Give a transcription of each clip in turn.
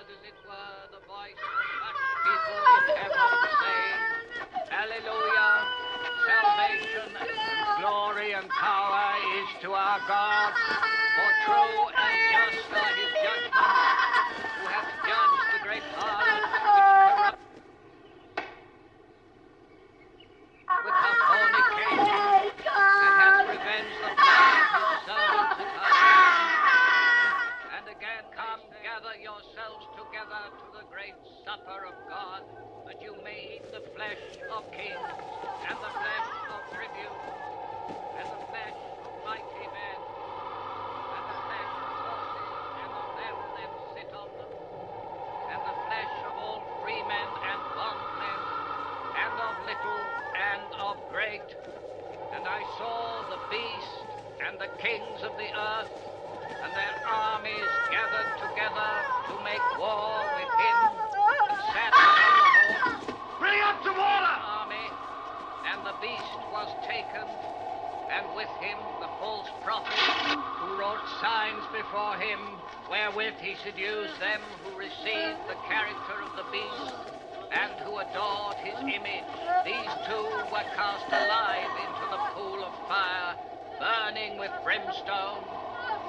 heard, as it were, the voice of much people in heaven saying, Hallelujah, salvation and glory and power is to our God, for true and just are his judgments, who hath judged the great harlot which corrupts with her fornication, and hath revenged the blood of his servants at her hand. And again, come, gather yourselves together to the great supper of God, that you may eat the flesh of kings, and the flesh of tributes, and the flesh of mighty men, and the flesh of horses, and of them that sit on them, and the flesh of all free men and bondmen, and of little and of great. And I saw the beast and the kings of the earth and their armies gathered together to make war with him and sat upon the horse. Bring up to water! Army, and the beast was taken, and with him the false prophet, who wrought signs before him, wherewith he seduced them who received the character of the beast, and who adored his image. These two were cast alive into the pool of fire, burning with brimstone,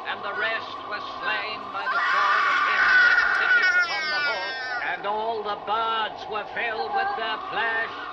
and the rest were slain by the sword of him that sitteth upon the horse, and all the birds were filled with their flesh.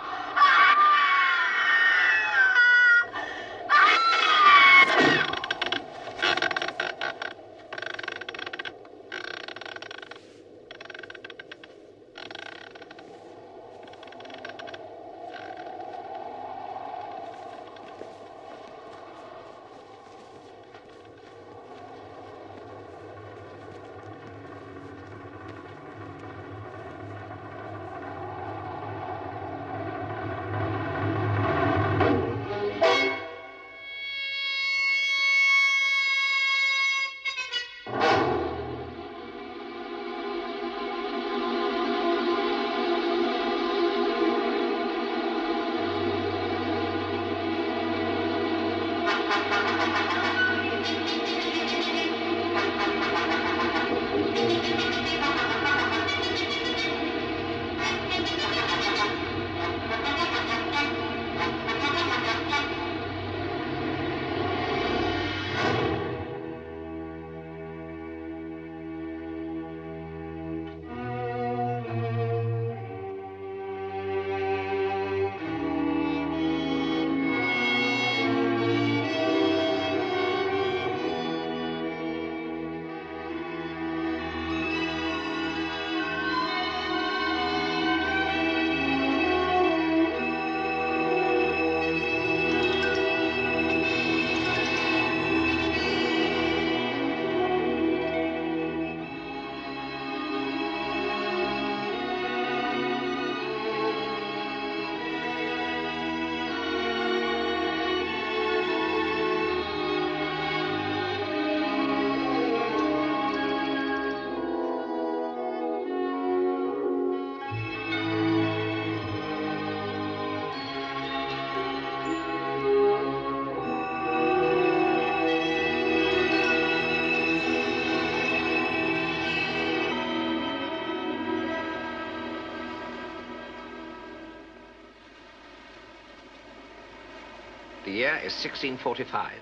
The year is 1645.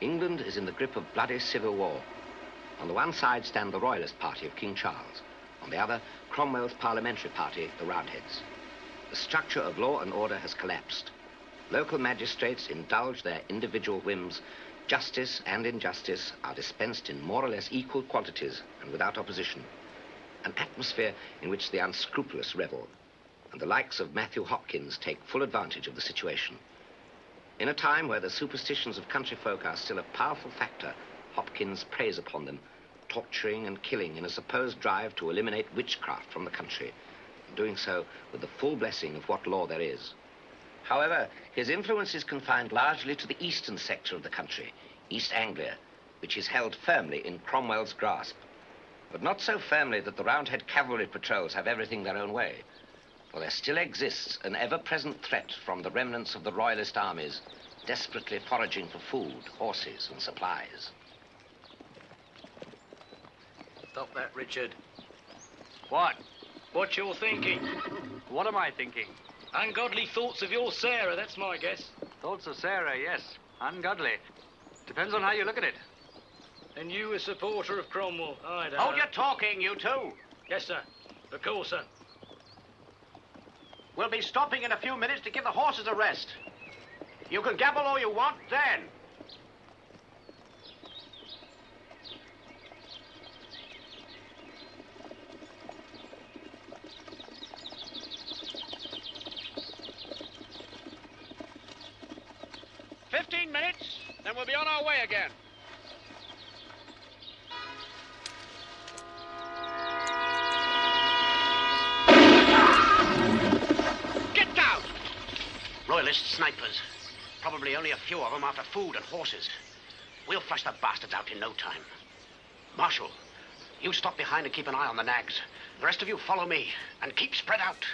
England is in the grip of bloody civil war. On the one side stand the Royalist party of King Charles. On the other, Cromwell's parliamentary party, the Roundheads. The structure of law and order has collapsed. Local magistrates indulge their individual whims. Justice and injustice are dispensed in more or less equal quantities and without opposition. An atmosphere in which the unscrupulous revel, and the likes of Matthew Hopkins take full advantage of the situation. In a time where the superstitions of country folk are still a powerful factor, Hopkins preys upon them, torturing and killing in a supposed drive to eliminate witchcraft from the country, and doing so with the full blessing of what law there is. However, his influence is confined largely to the eastern sector of the country, East Anglia, which is held firmly in Cromwell's grasp, but not so firmly that the Roundhead cavalry patrols have everything their own way. For there still exists an ever-present threat from the remnants of the Royalist armies, desperately foraging for food, horses, and supplies. Stop that, Richard. What? What you're thinking. What am I thinking? Ungodly thoughts of your Sarah, that's my guess. Thoughts of Sarah, yes. Ungodly. Depends on how you look at it. And you a supporter of Cromwell? I don't Hold know. your talking, you two. Yes, sir. Of course, sir. We'll be stopping in a few minutes to give the horses a rest. You can gabble all you want then. Then we'll be on our way again. Get down! Royalist snipers. Probably only a few of them after food and horses. We'll flush the bastards out in no time. Marshal, you stop behind and keep an eye on the nags. The rest of you follow me and keep spread out.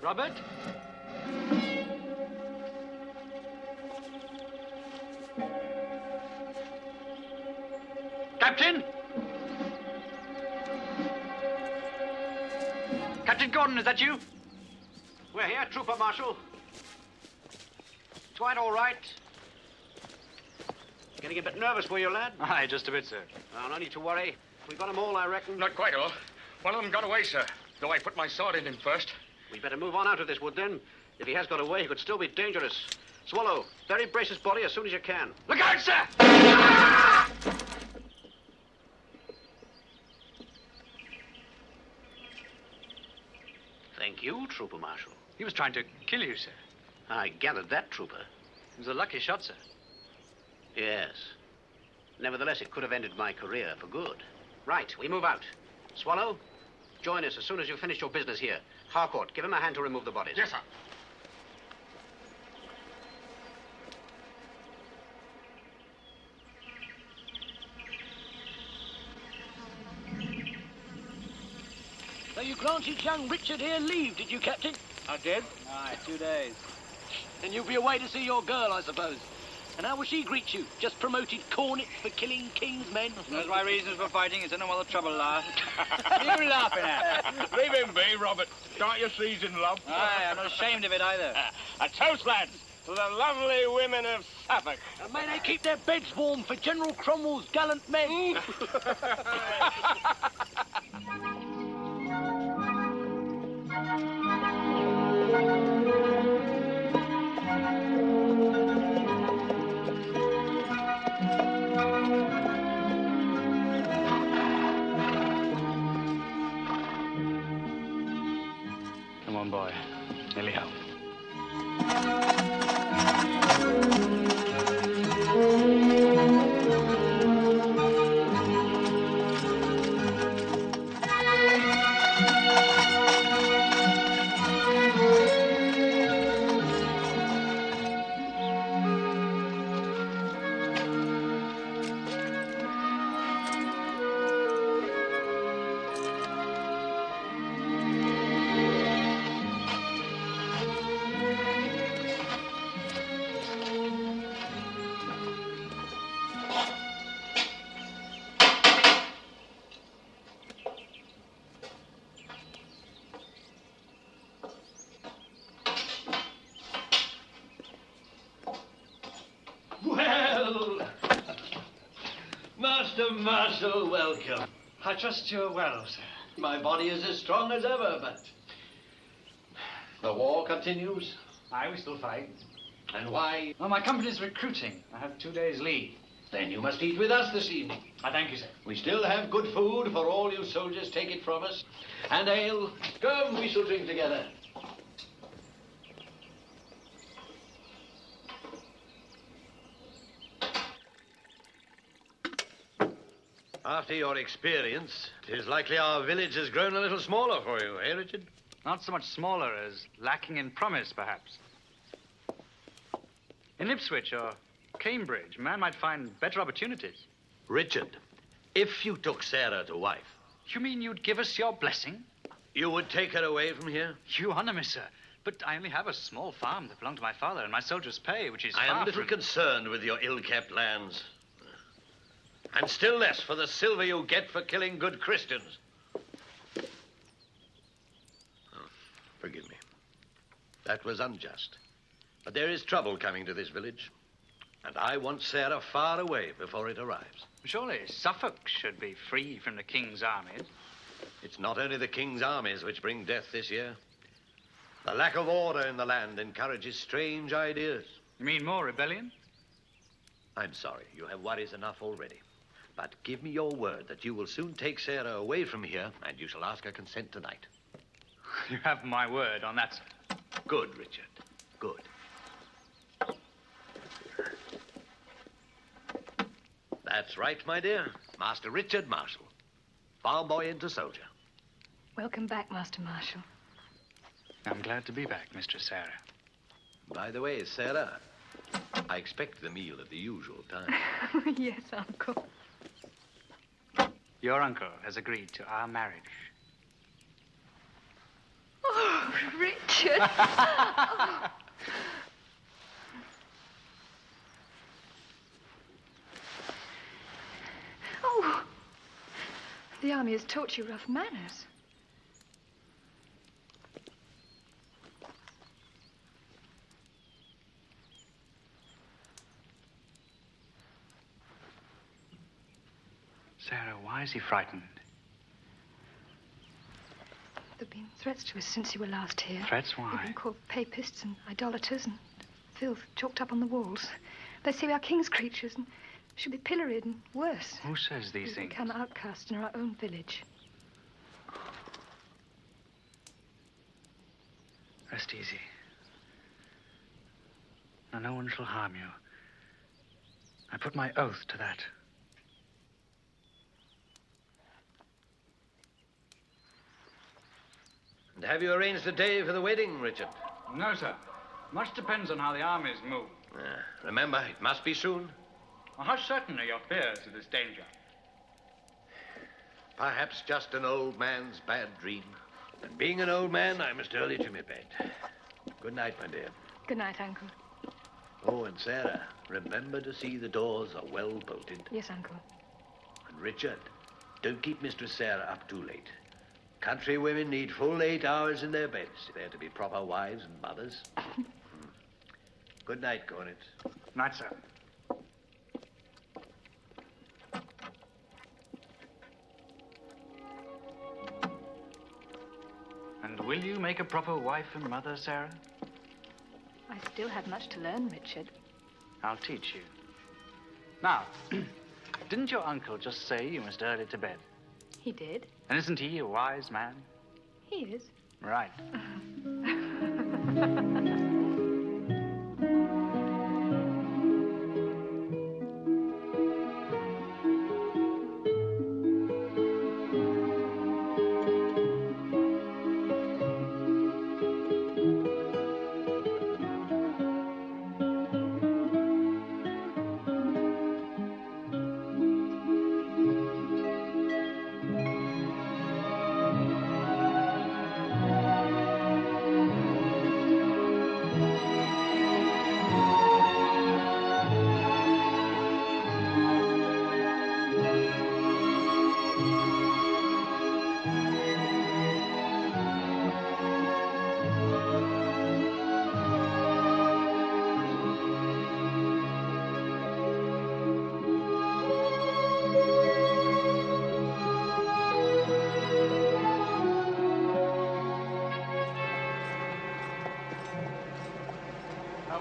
Robert? Captain? Captain Gordon, is that you? We're here, Trooper Marshal. Quite all right. Getting a bit nervous, were you, lad? Aye, just a bit, sir. Oh, no need to worry. We've got them all, I reckon. Not quite all. One of them got away, sir. Though I put my sword in him first. We'd better move on out of this wood, then. If he has got away, he could still be dangerous. Swallow, bury Brace's body as soon as you can. Look out, sir! Thank you, Trooper Marshal. He was trying to kill you, sir. I gathered that, Trooper. It was a lucky shot, sir. Yes. Nevertheless, it could have ended my career for good. Right, we move out. Swallow, join us as soon as you've finished your business here. Harcourt, give him a hand to remove the bodies. Yes, sir. So you granted young Richard here leave, did you, Captain? I did? Aye, 2 days. And you'll be away to see your girl, I suppose. And how will she greet you? Just promoted cornets for killing king's men? That's my reasons for fighting. It's no other trouble, lad. What are you laughing at? Leave him be, Robert. Start your season, love. Aye, I'm not ashamed of it either. A toast, lads, to the lovely women of Suffolk. And may they keep their beds warm for General Cromwell's gallant men. Come on, boy. Nearly home. Master Marshal, welcome. I trust you're well, sir. My body is as strong as ever, but the war continues. Aye, we still fight. And why? Well, my company's recruiting. I have 2 days leave. Then you must eat with us this evening. I thank you, sir. We still have good food for all you soldiers, take it from us. And ale. Come, we shall drink together. After your experience, it is likely our village has grown a little smaller for you, eh, Richard? Not so much smaller as lacking in promise, perhaps. In Ipswich or Cambridge, a man might find better opportunities. Richard, if you took Sarah to wife, You mean you'd give us your blessing? you would take her away from here? You honor me, sir. But I only have a small farm that belonged to my father and my soldier's pay, which is I am far little from... concerned with your ill-kept lands. And still less for the silver you get for killing good Christians. Oh, forgive me. That was unjust. But there is trouble coming to this village. And I want Sarah far away before it arrives. Surely Suffolk should be free from the king's armies. It's not only the king's armies which bring death this year. The lack of order in the land encourages strange ideas. You mean more rebellion? I'm sorry, you have worries enough already. But give me your word that you will soon take Sarah away from here, and you shall ask her consent tonight. You have my word on that, sir. Good, Richard. Good. That's right, my dear. Master Richard Marshall. Farm boy into soldier. Welcome back, Master Marshal. I'm glad to be back, Mistress Sarah. By the way, Sarah, I expect the meal at the usual time. Yes, Uncle. Your uncle has agreed to our marriage. Oh, Richard. Oh, the army has taught you rough manners. Sarah, why is he frightened? There have been threats to us since you were last here. Threats? We've Why? been called papists and idolaters and filth chalked up on the walls. They say we are king's creatures and should be pilloried and worse. Who says these We've things? become outcasts in our own village. Rest easy. Now, no one shall harm you. I put my oath to that. And have you arranged a day for the wedding, Richard? No, sir. Much depends on how the armies move. Remember, it must be soon. Well, how certain are your fears of this danger? Perhaps just an old man's bad dream. And being an old man, I must early to my bed. Good night, my dear. Good night, Uncle. Oh, and Sarah, remember to see the doors are well bolted. Yes, Uncle. And Richard, don't keep Mistress Sarah up too late. Country women need full 8 hours in their beds if they're to be proper wives and mothers. Good night, Cornet. Night, sir. And will you make a proper wife and mother, Sarah? I still have much to learn, Richard. I'll teach you. Now, didn't your uncle just say you must early to bed? He did. And isn't he a wise man? He is. Right.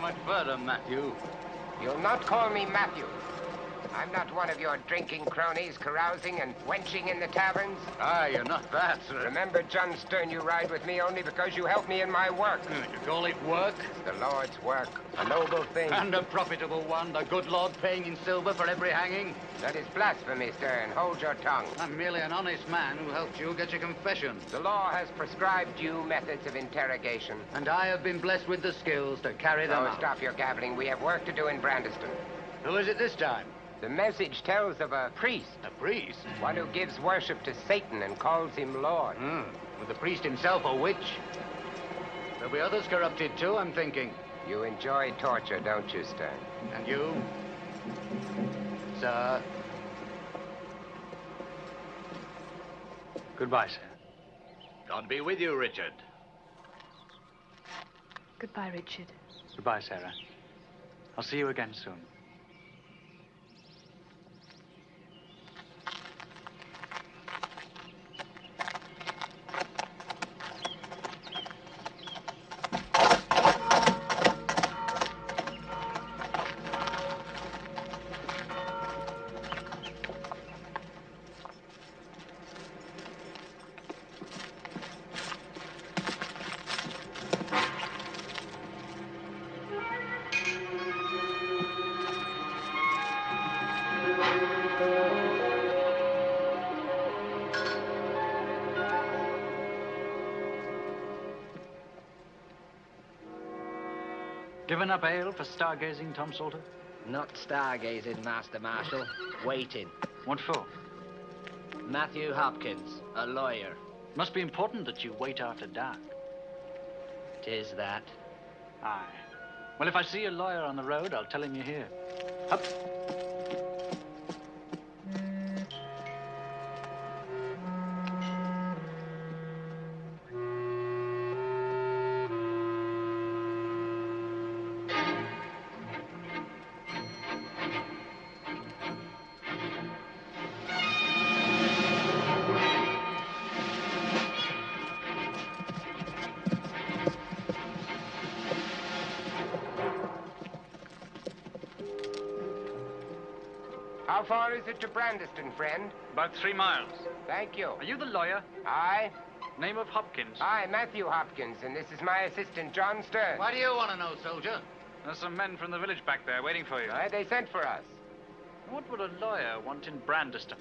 much further, Matthew. You'll not call me Matthew. I'm not one of your drinking cronies carousing and wenching in the taverns. Ah, you're not that, sir. Remember, John Stern, you ride with me only because you help me in my work. You call it work? The Lord's work, a noble thing. And a profitable one, the good Lord paying in silver for every hanging. That is blasphemy, Stern. Hold your tongue. I'm merely an honest man who helped you get your confession. The law has prescribed due methods of interrogation. And I have been blessed with the skills to carry them out. Stop your gabbling. We have work to do in Brandiston. Who is it this time? The message tells of a priest. A priest? One who gives worship to Satan and calls him Lord. With the priest himself a witch? There'll be others corrupted too, I'm thinking. You enjoy torture, don't you, Stern? And you? Sir? Goodbye, sir. God be with you, Richard. Goodbye, Richard. Goodbye, Sarah. I'll see you again soon. Given up ale for stargazing, Tom Salter? Not stargazing, Master Marshal. Waiting. What for? Matthew Hopkins, a lawyer. Must be important that you wait after dark. 'Tis that. Aye. Well, if I see a lawyer on the road, I'll tell him you're here. Up. How far is it to Brandiston, friend? About 3 miles. Thank you. Are you the lawyer? Aye. Name of Hopkins. Aye, Matthew Hopkins, and this is my assistant, John Stern. What do you want to know, soldier? There's some men from the village back there waiting for you. Aye, they sent for us. What would a lawyer want in Brandiston?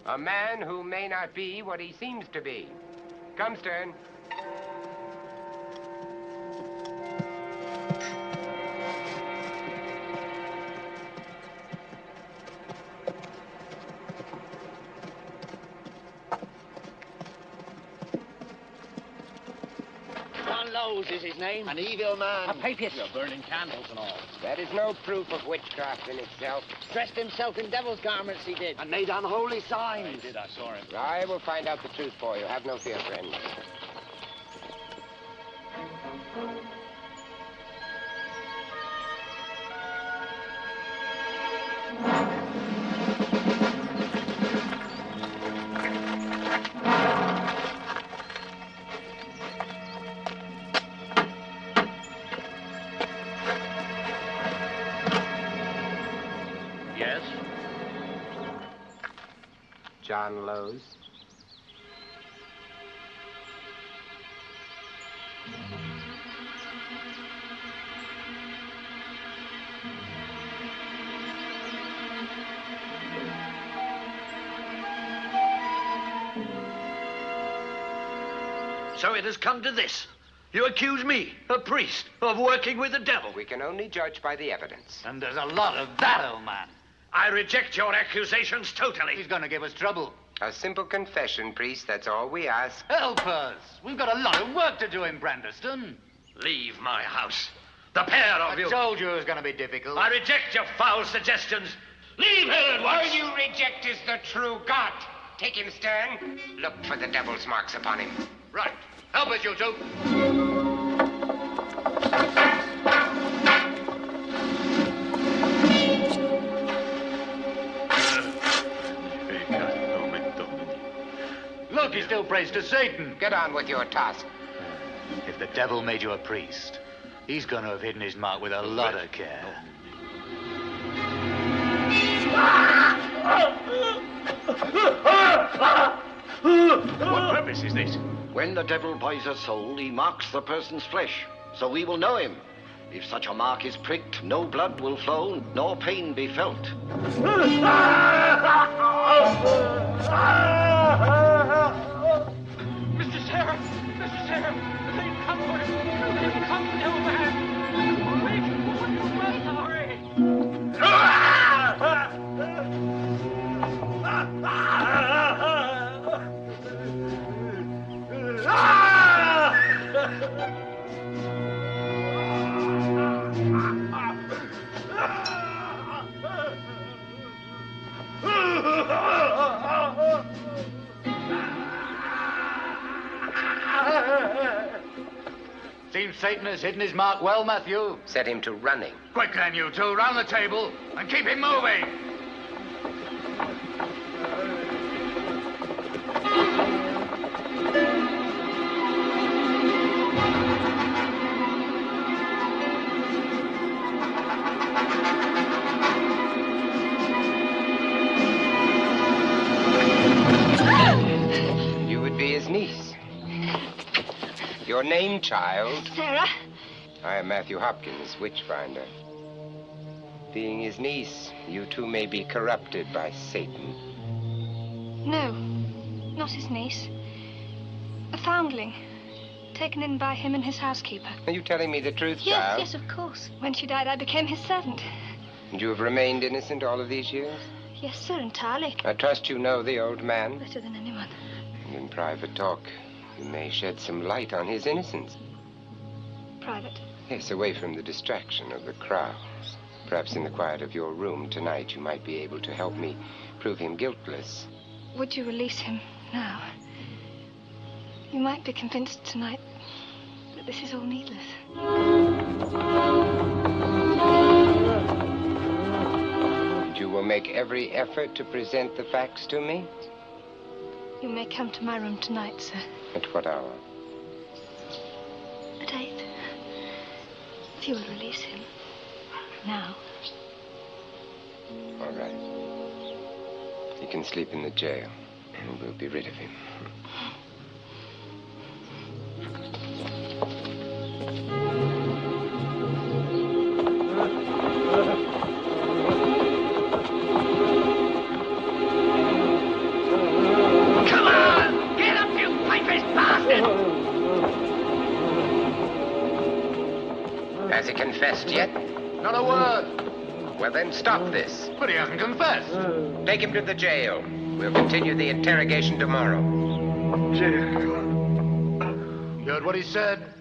A man who may not be what he seems to be. Come, Stern. John Lowes is his name. An evil man. A papist. You're burning candles and all. That is no proof of witchcraft in itself. Dressed himself in devil's garments, he did. And made unholy signs. He did, I saw him. I will find out the truth for you. Have no fear, friend. Yes? John Lowes. So it has come to this. You accuse me, a priest, of working with the devil. We can only judge by the evidence. And there's a lot of that, old man. I reject your accusations totally. He's going to give us trouble. A simple confession, priest, that's all we ask. Help us. We've got a lot of work to do in Brandiston. Leave my house. The pair of you. I told you it was going to be difficult. I reject your foul suggestions. Leave here at once. All you reject is the true God. Take him, Stern. Look for the devil's marks upon him. Right. Help us, you two. Look, he still prays to Satan. Get on with your task. If the devil made you a priest, He's going to have hidden his mark with a lot of care. What purpose is this? When the devil buys a soul, he marks the person's flesh, so we will know him. If such a mark is pricked, no blood will flow, nor pain be felt. Mr. Sarah! Mr. Sarah! Please come for him! Please come for the old man! Please, what you were sorry! Seems Satan has hidden his mark well, Matthew. Set him to running. Quick then, you two, round the table and keep him moving. You would be his niece. Your name, child? Sarah? I am Matthew Hopkins, Witchfinder. Being his niece, you two may be corrupted by Satan. No, not his niece. A foundling. Taken in by him and his housekeeper. Are you telling me the truth, Yes, child? yes, of course. When she died, I became his servant. And you have remained innocent all of these years? Yes, sir, entirely. I trust you know the old man. Better than anyone. And in private talk, you may shed some light on his innocence. Private. Yes, away from the distraction of the crowds. Perhaps in the quiet of your room tonight, you might be able to help me prove him guiltless. Would you release him now? You might be convinced tonight that this is all needless. And you will make every effort to present the facts to me? You may come to my room tonight, sir. At what hour? At 8. If you will release him. Now. All right. He can sleep in the jail, and we'll be rid of him. Come on! Get up, you piper's bastard! Has he confessed yet? Not a word. Well, then stop this. But he hasn't confessed. Take him to the jail. We'll continue the interrogation tomorrow. You heard what he said?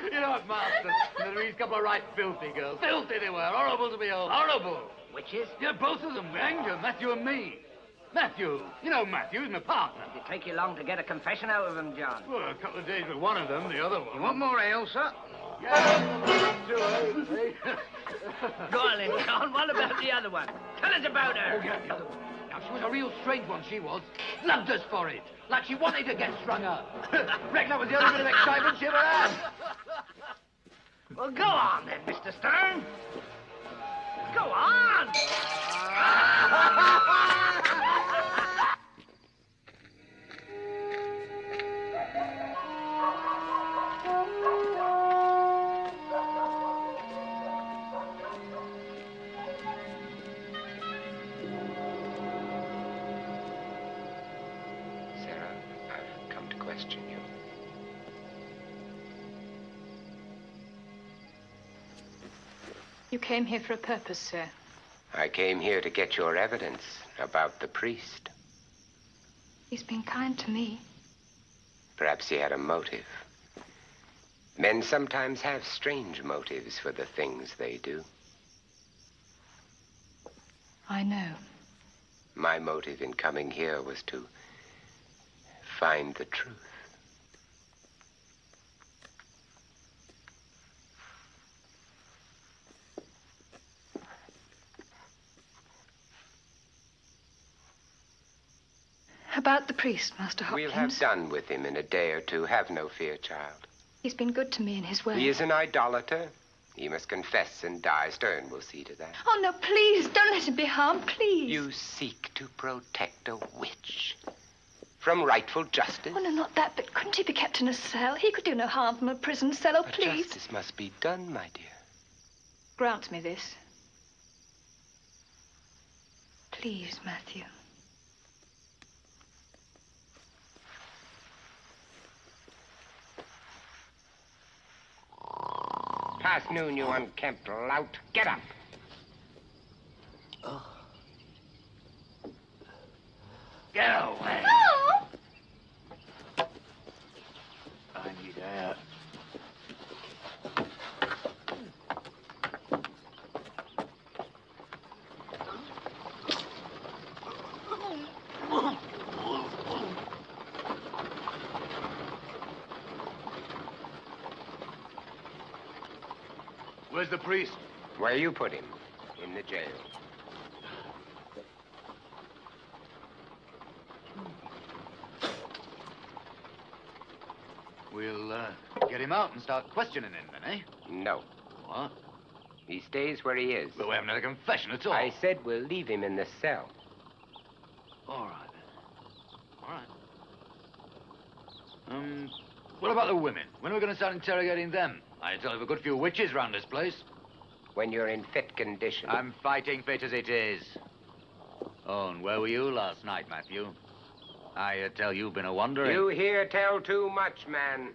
You know what, Master? There were these couple of right filthy girls. Filthy they were. Horrible to behold. Horrible. Witches? Yeah, both of them. We hanged you, Matthew and me. Matthew. You know Matthew. He's my partner. Did it take you long to get a confession out of him, John? Well, a couple of days with one of them, the other one. You want more ale, sir? Yeah. Go on then, John. What about the other one? Tell us about her. Oh, yeah, the other one. Now, she was a real strange one, she was. Loved us for it. Like she wanted to get strung up. Reckon that was the only bit of excitement she ever had. Well, go on then, Mr. Stern. Go on. Sarah, I've come to question you. You came here for a purpose, sir. I came here to get your evidence about the priest. He's been kind to me. Perhaps he had a motive. Men sometimes have strange motives for the things they do. I know. My motive in coming here was to find the truth. About the priest, Master Hopkins. We'll have done with him in a day or two. Have no fear, child. He's been good to me in his way. He is an idolater. He must confess and die. Stern will see to that. Oh, no, please, don't let him be harmed, please. You seek to protect a witch from rightful justice. Oh, no, not that, but couldn't he be kept in a cell? He could do no harm from a prison cell. Oh, But please. justice must be done, my dear. Grant me this. Please, Matthew. Past noon, you unkempt lout. Get up. Get away. Oh! I need air. Where's the priest? Where you put him? In the jail. We'll get him out and start questioning him then, eh? No. What? He stays where he is. But we haven't had a confession at all. I said we'll leave him in the cell. All right, then. All right. What about the women? When are we going to start interrogating them? I tell you, a good few witches round this place. When you're in fit condition. I'm fighting fit as it is. Oh, and where were you last night, Matthew? I tell you've been a wandering. You here tell too much, man.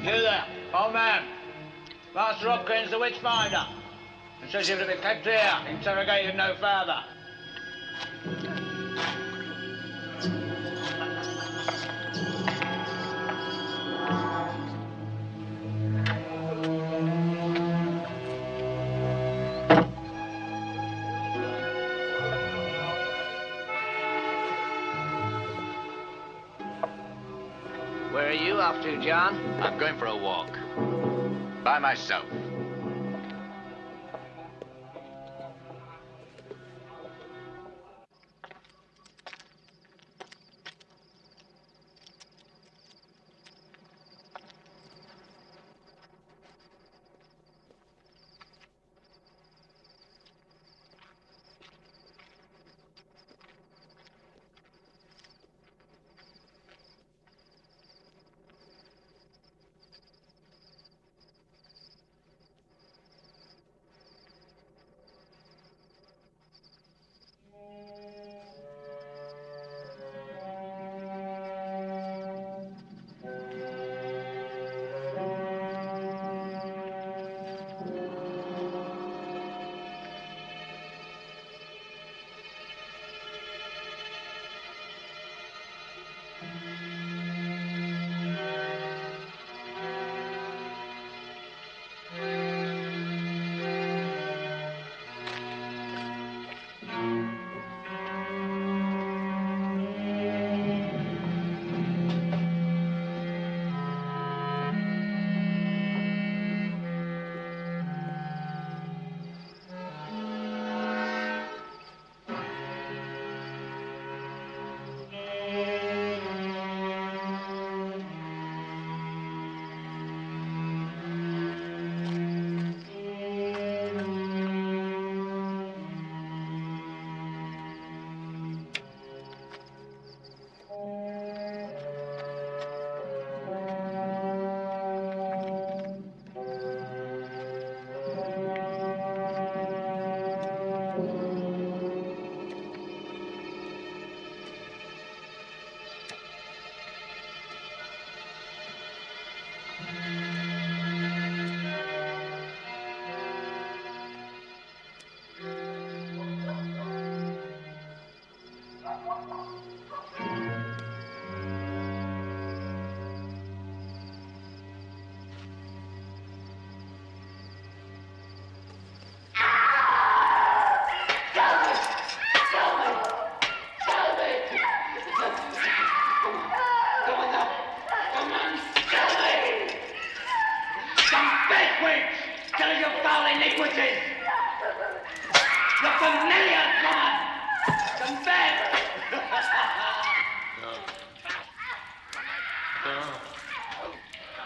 You there, old man. Master Hopkins, the Witchfinder. And says you're to be kept here, interrogated no further. Where are you off to, John? I'm going for a walk. By myself.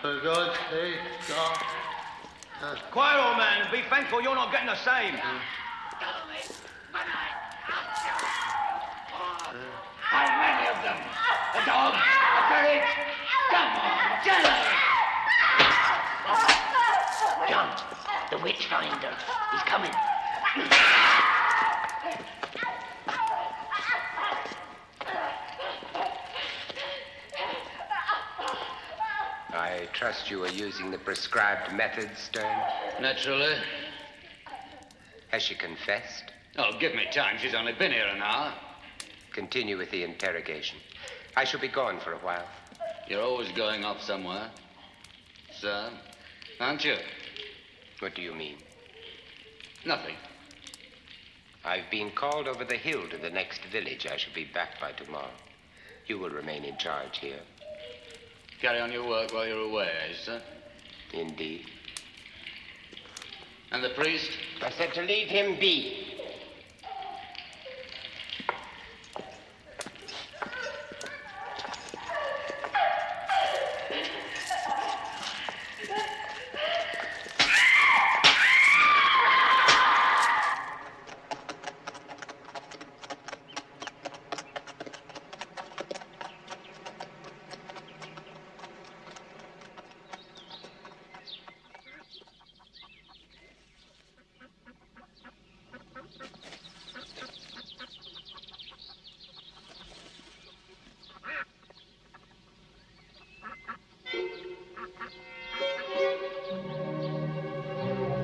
For God's sake, stop. Quiet, old man, and be thankful you're not getting the same. How many of them? The dogs? The ferrets? Come on, tell us! John, the Witchfinder. He's coming. I trust you are using the prescribed methods, Stern. Naturally. Has she confessed? Oh, give me time. She's only been here an hour. Continue with the interrogation. I shall be gone for a while. You're always going off somewhere. Sir, aren't you? What do you mean? Nothing. I've been called over the hill to the next village. I shall be back by tomorrow. You will remain in charge here. Carry on your work while you're away, eh, sir? Indeed. And the priest? I said to leave him be.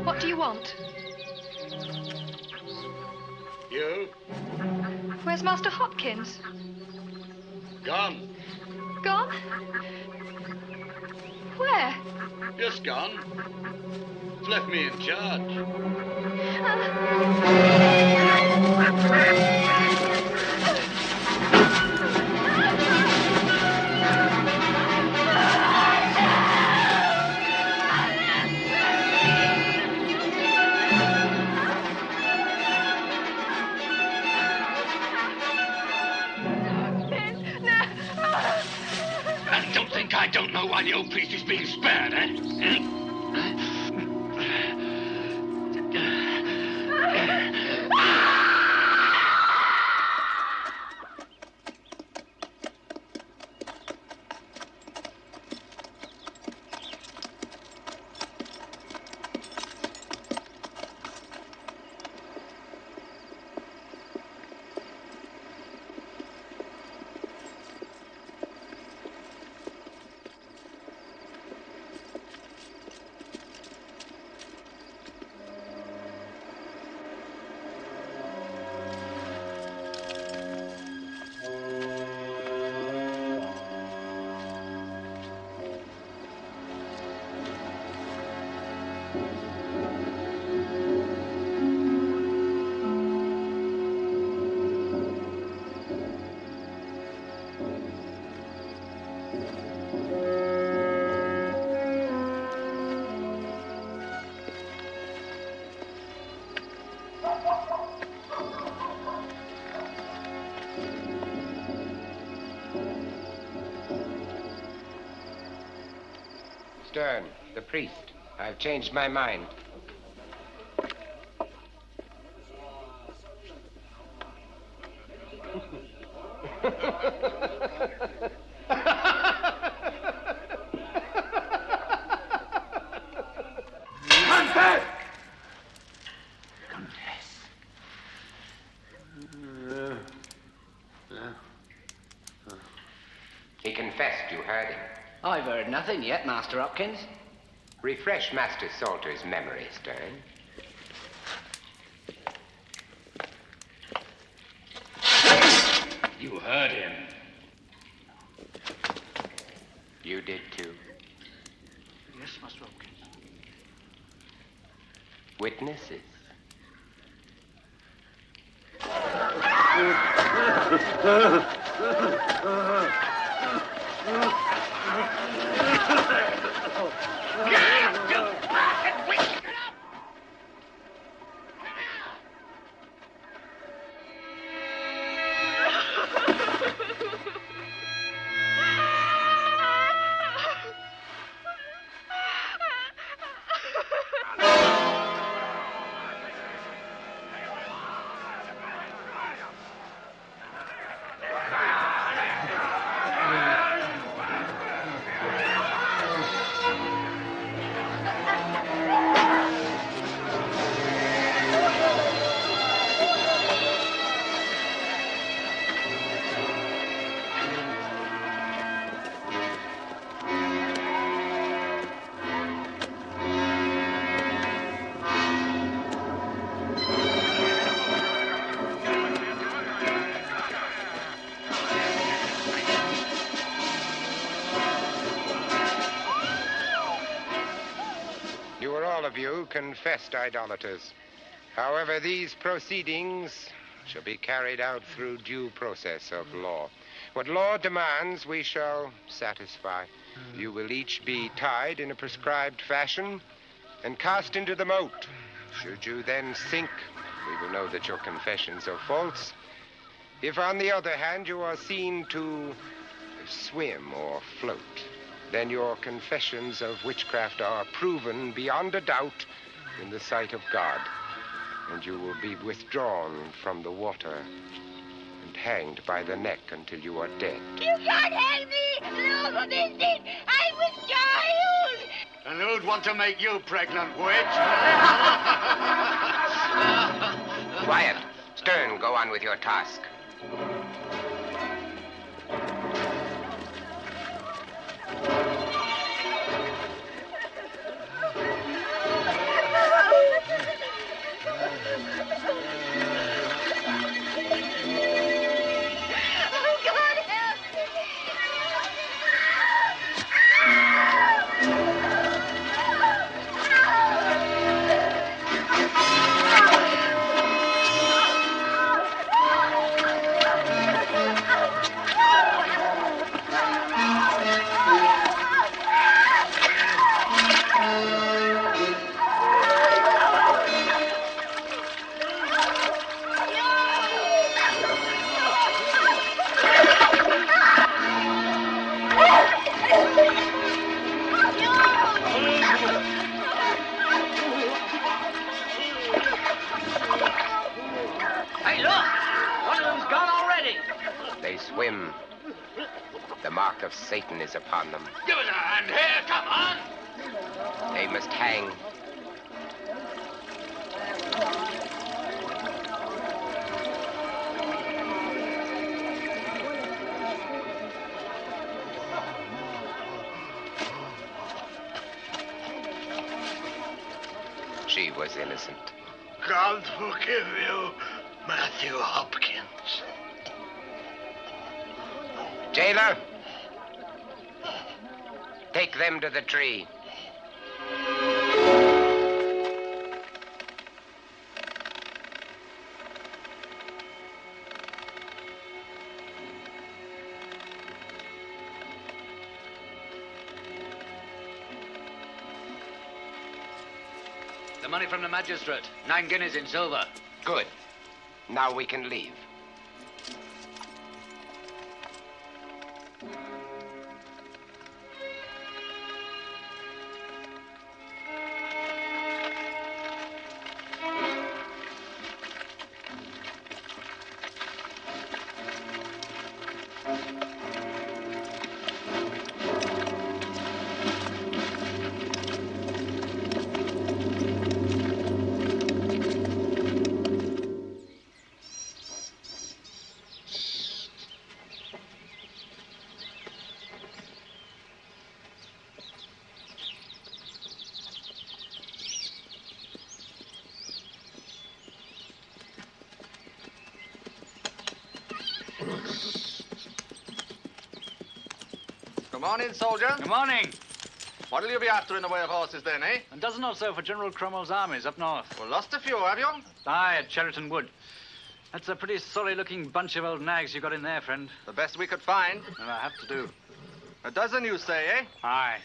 What do you want? You? Where's Master Hopkins? Gone. Gone? Where? Just gone. He's left me in charge. And don't think I don't know why the old priest is being spared, eh? Stern, the priest. I've changed my mind. Confess! He confessed, you heard him. I've heard nothing yet, Master Hopkins. Refresh Master Salter's memory, Stern. You heard him. You did too. Yes, Master Hopkins. Witnesses. of you confessed idolaters. However, these proceedings shall be carried out through due process of law. What law demands, we shall satisfy. You will each be tied in a prescribed fashion and cast into the moat. Should you then sink, we will know that your confessions are false. If, on the other hand, you are seen to swim or float, then your confessions of witchcraft are proven beyond a doubt in the sight of God, and you will be withdrawn from the water and hanged by the neck until you are dead. You can't hang me! No, for this thing, I was child! And who'd want to make you pregnant, witch? Quiet. Stern, go on with your task. Hey, look! One of them's gone already. They swim. The mark of Satan is upon them. Give us a hand here, come on! They must hang. She was innocent. God forgive you, Matthew Hopkins. Jailer, take them to the tree. The money from the magistrate. 9 guineas in silver. Good. Now we can leave. Good morning, soldier. Good morning. What'll you be after in the way of horses then, eh? A dozen or so for General Cromwell's armies up north. Well, lost a few, have you? Aye, at Cheriton Wood. That's a pretty sorry-looking bunch of old nags you got in there, friend. The best we could find. And I have to do. A dozen, you say, eh? Aye.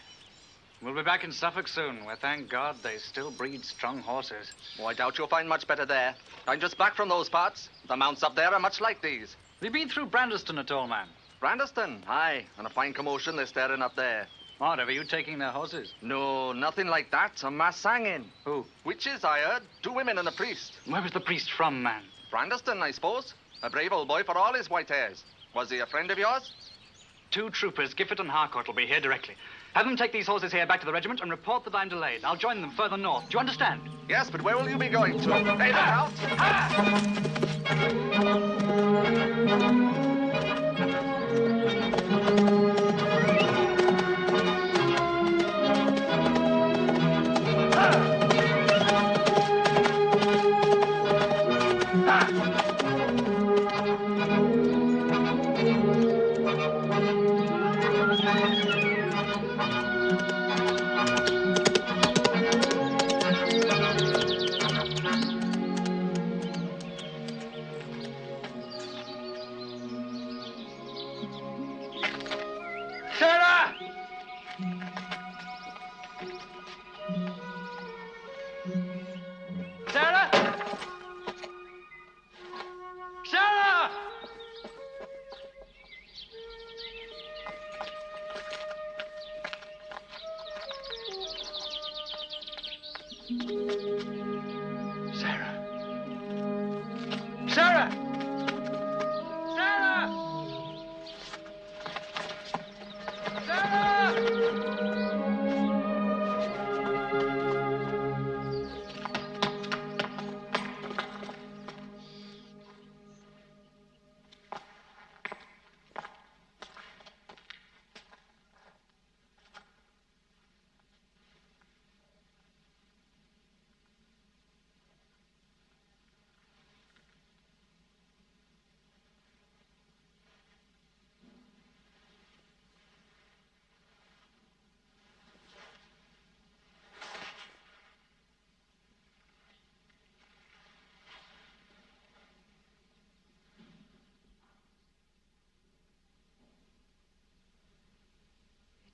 We'll be back in Suffolk soon, where, thank God, they still breed strong horses. Oh, I doubt you'll find much better there. I'm just back from those parts. The mounts up there are much like these. Have you been through Brandeston at all, man? Brandeston? Aye, and a fine commotion they're stirring up there. What, are you taking their horses? No, nothing like that. A mass hanging. Who? Witches, I heard. 2 women and a priest. Where was the priest from, man? Brandeston, I suppose. A brave old boy for all his white hairs. Was he a friend of yours? 2 troopers, Gifford and Harcourt, will be here directly. Have them take these horses here back to the regiment and report that I'm delayed. I'll join them further north. Do you understand? Yes, but where will you be going to? Hey, look out!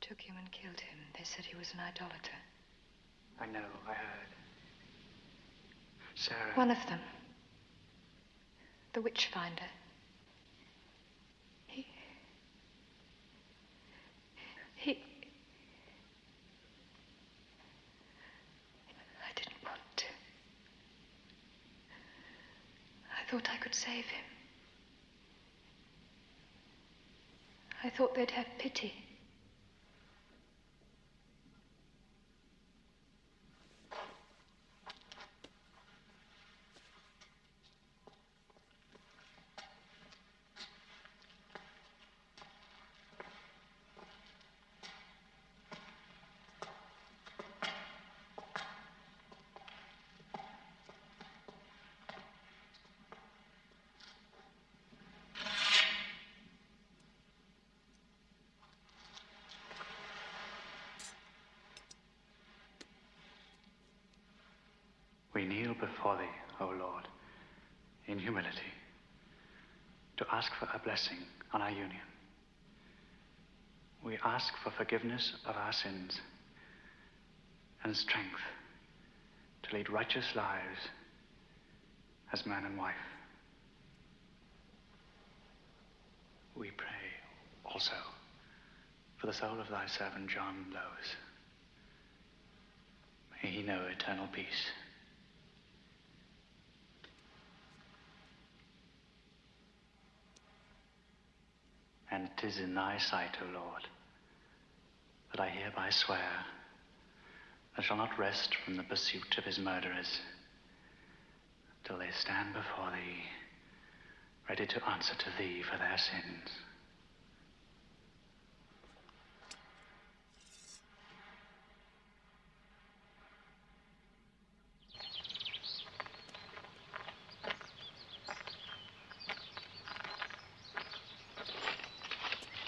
took him and killed him. They said he was an idolater. I know, I heard. Sarah. One of them. The Witchfinder. He... I didn't want to. I thought I could save him. I thought they'd have pity. We kneel before thee, O Lord, in humility, to ask for a blessing on our union. We ask for forgiveness of our sins and strength to lead righteous lives as man and wife. We pray also for the soul of thy servant John Lowes. May he know eternal peace. And 'tis in thy sight, O Lord, that I hereby swear I shall not rest from the pursuit of his murderers till they stand before thee, ready to answer to thee for their sins.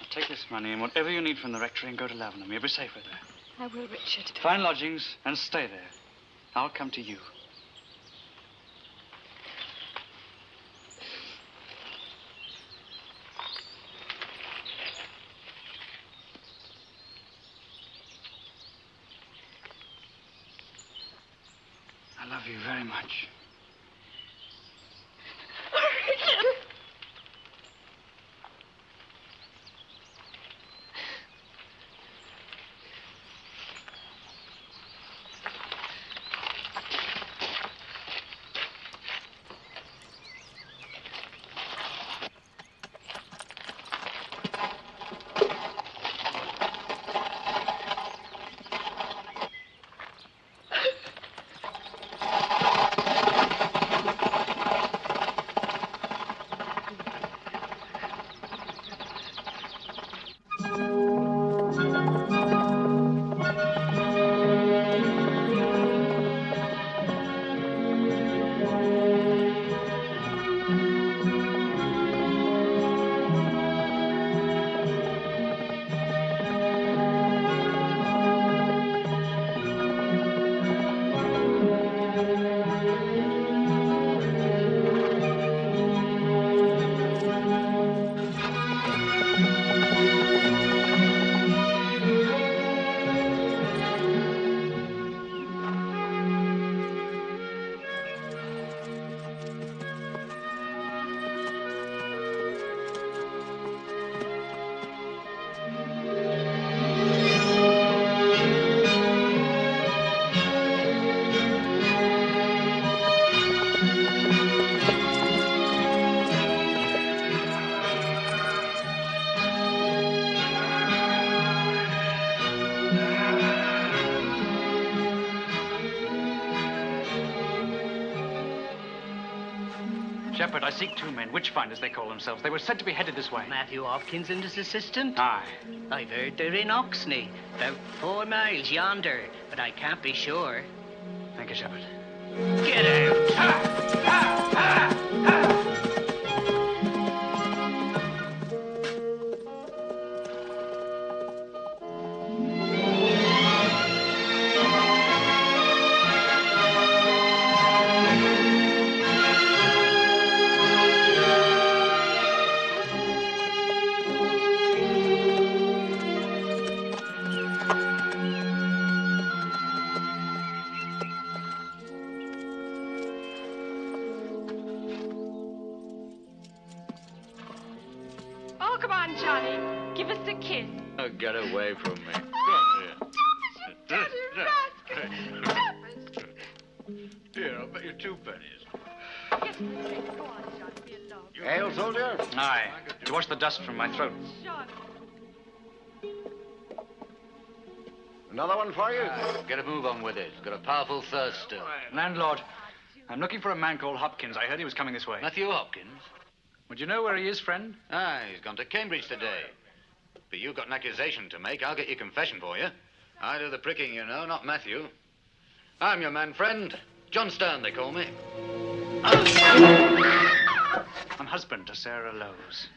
Take this money and whatever you need from the rectory and go to Lavenham. You'll be safer there. I will, Richard. Find lodgings and stay there. I'll come to you. I love you very much. Shepherd, I seek two men, Witchfinders they call themselves. They were said to be headed this way. Matthew Hopkins and his assistant? Aye. I've heard they're in Oxney, about 4 miles yonder, but I can't be sure. Thank you, Shepherd. Get out! Oh, come on, Johnny. Give us a kiss. Oh, get away from me. Here, I'll bet you 2 pennies. Yes, please. Go on, Johnny. Be a love. Ale, soldier? Aye, to wash the dust from my throat. Johnny. Another one for you? Get a move on with it. Got a powerful thirst still. Landlord, I'm looking for a man called Hopkins. I heard he was coming this way. Matthew Hopkins? Would you know where he is, friend? Ah, he's gone to Cambridge today. But you've got an accusation to make. I'll get your confession for you. I do the pricking, you know, not Matthew. I'm your man friend. John Stern, they call me. I'm husband to Sarah Lowes.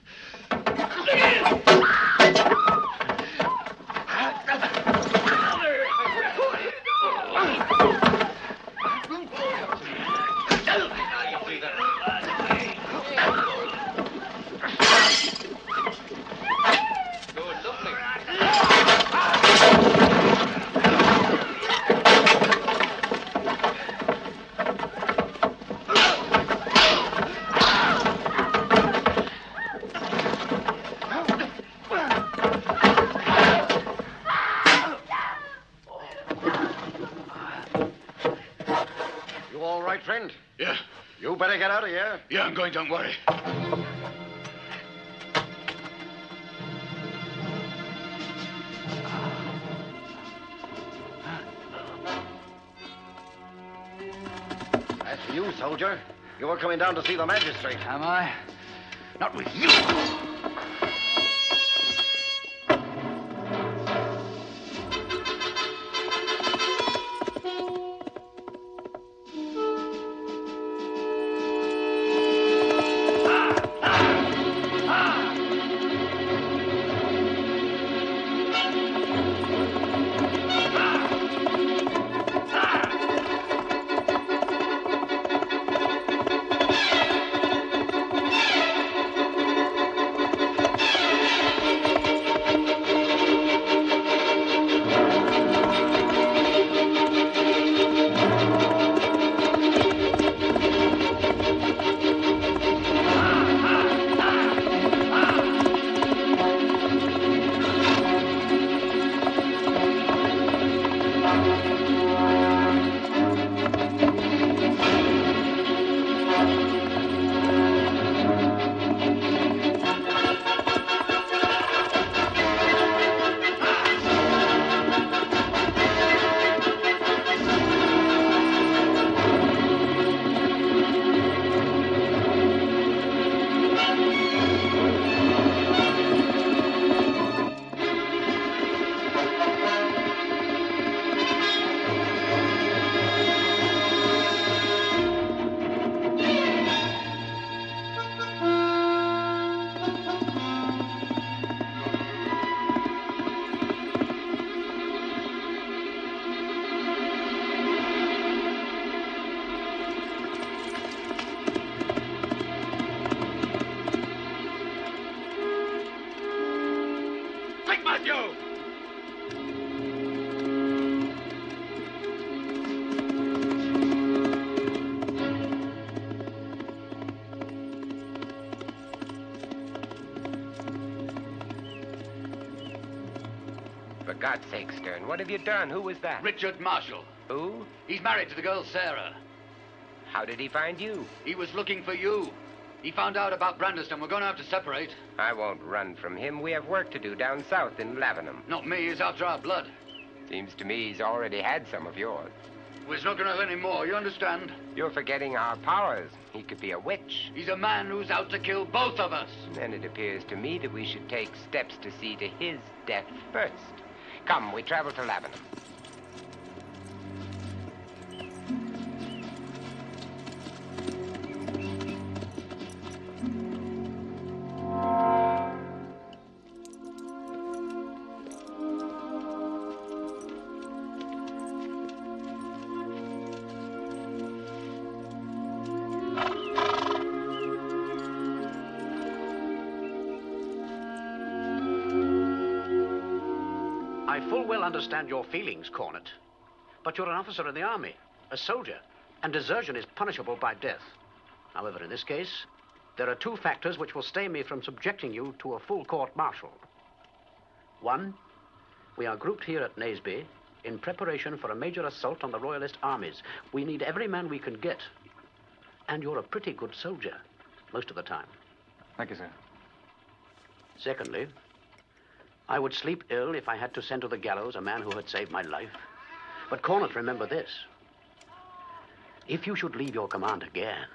You all right, friend? Yeah. You better get out of here. Yeah, I'm going, don't worry. As for you, soldier, you were coming down to see the magistrate. Am I? Not with you. For God's sake, Stern, what have you done? Who was that? Richard Marshall. Who? He's married to the girl Sarah. How did he find you? He was looking for you. He found out about Brandeston. We're going to have to separate. I won't run from him. We have work to do down south in Lavenham. Not me. He's after our blood. Seems to me he's already had some of yours. Well, he's not going to have any more. You understand? You're forgetting our powers. He could be a witch. He's a man who's out to kill both of us. Then it appears to me that we should take steps to see to his death first. Come, we travel to Lavenham. I full well understand your feelings, Cornet. But you're an officer in the army, a soldier, and desertion is punishable by death. However, in this case, there are two factors which will stay me from subjecting you to a full court-martial. One, we are grouped here at Naseby in preparation for a major assault on the Royalist armies. We need every man we can get. And you're a pretty good soldier, most of the time. Thank you, sir. Secondly, I would sleep ill if I had to send to the gallows a man who had saved my life. But Cornet, remember this. If you should leave your command again,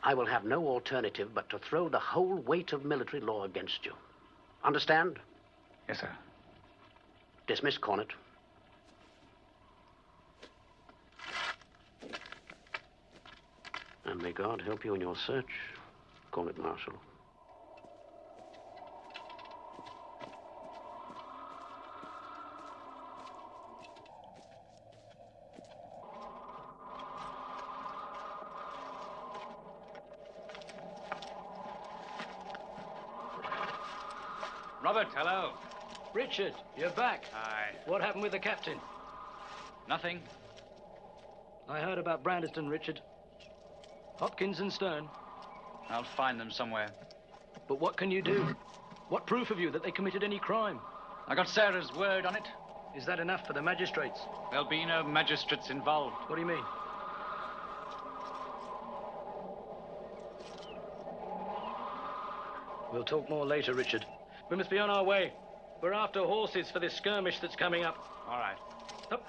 I will have no alternative but to throw the whole weight of military law against you. Understand? Yes, sir. Dismiss, Cornet. And may God help you in your search, Cornet Marshal. Robert, hello. Richard, you're back. Aye. What happened with the captain? Nothing. I heard about Brandeston, Richard. Hopkins and Stern. I'll find them somewhere. But what can you do? What proof have you that they committed any crime? I got Sarah's word on it. Is that enough for the magistrates? There'll be no magistrates involved. What do you mean? We'll talk more later, Richard. We must be on our way. We're after horses for this skirmish that's coming up. All right. Up.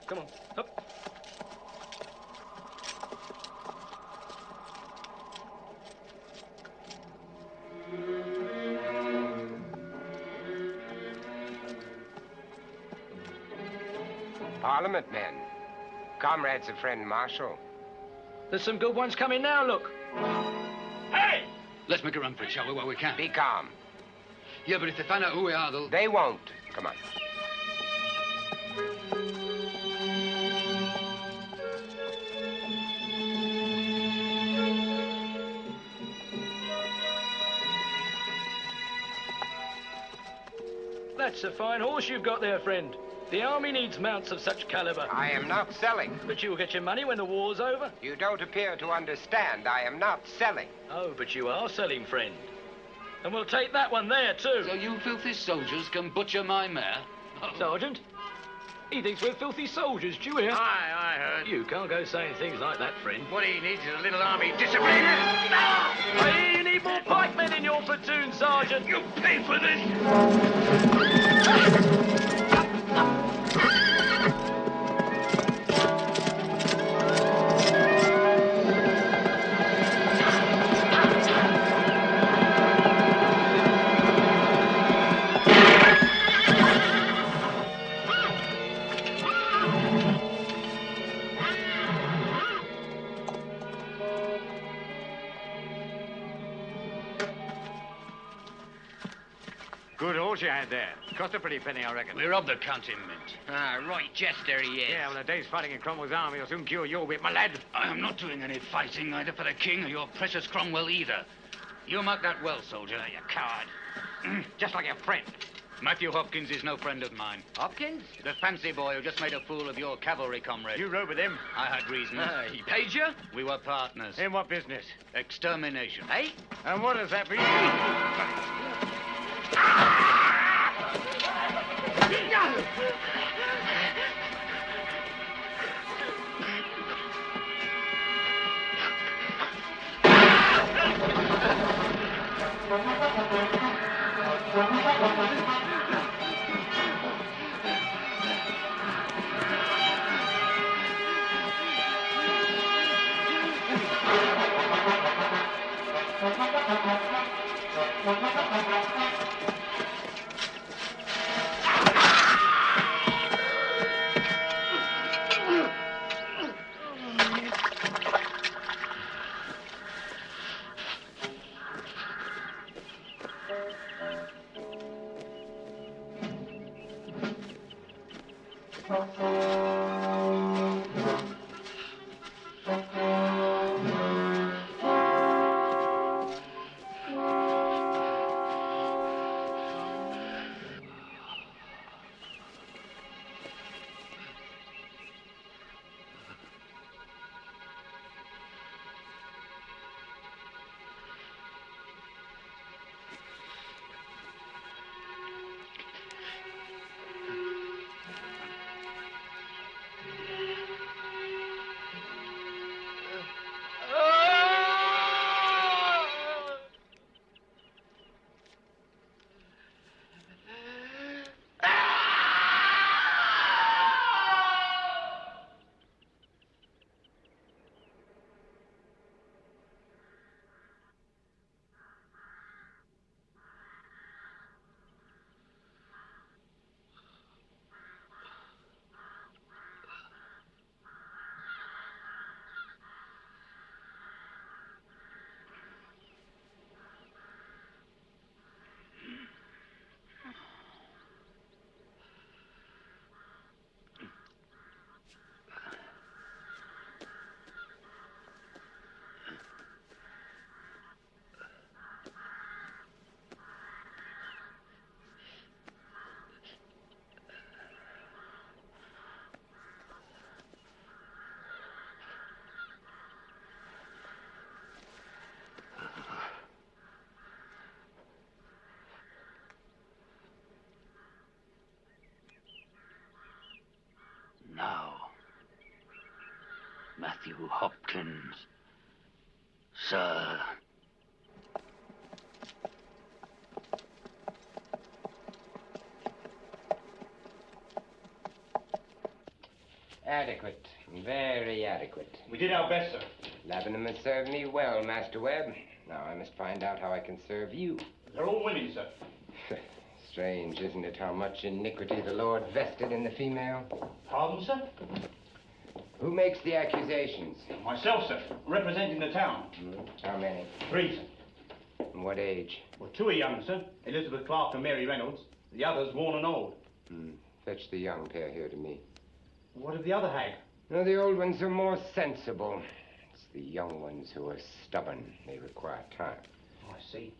Come on. Up. Parliament men. Comrades of friend Marshal. There's some good ones coming now, look. Hey! Let's make a run for it, shall we, while we can? Be calm. Yeah, but if they find out who we are, they'll... They won't. Come on. That's a fine horse you've got there, friend. The army needs mounts of such caliber. I am not selling. But you'll get your money when the war's over. You don't appear to understand. I am not selling. Oh, but you are selling, friend. And we'll take that one there, too. So you filthy soldiers can butcher my mare? Sergeant, he thinks we're filthy soldiers, do you hear? Aye, I heard. You can't go saying things like that, friend. What he needs is a little army discipline. Hey, you need more pikemen in your platoon, Sergeant. You pay for this. Good horse you had there. Cost a pretty penny, I reckon. We robbed the county mint. Ah, right jester he is. Yeah, well, a day's fighting in Cromwell's army will soon cure your whip, my lad. I am not doing any fighting, either for the king or your precious Cromwell either. You mark that well, soldier. You coward. Just like your friend. Matthew Hopkins is no friend of mine. Hopkins? The fancy boy who just made a fool of your cavalry comrade. You rode with him? I had reasons. He paid you? We were partners. In what business? Extermination. Hey? And what does that mean? Matthew Hopkins. Sir. Adequate. Very adequate. We did our best, sir. Lavenham has served me well, Master Webb. Now I must find out how I can serve you. They're all women, sir. Strange, isn't it, how much iniquity the Lord vested in the female? Pardon, sir? Who makes the accusations? Myself, sir, representing the town. How many? 3, sir. And what age? Well, 2 are young, sir. Elizabeth Clark and Mary Reynolds. The others worn and old. Fetch the young pair here to me. What of the other hag? No, the old ones are more sensible. It's the young ones who are stubborn. They require time. Oh, I see.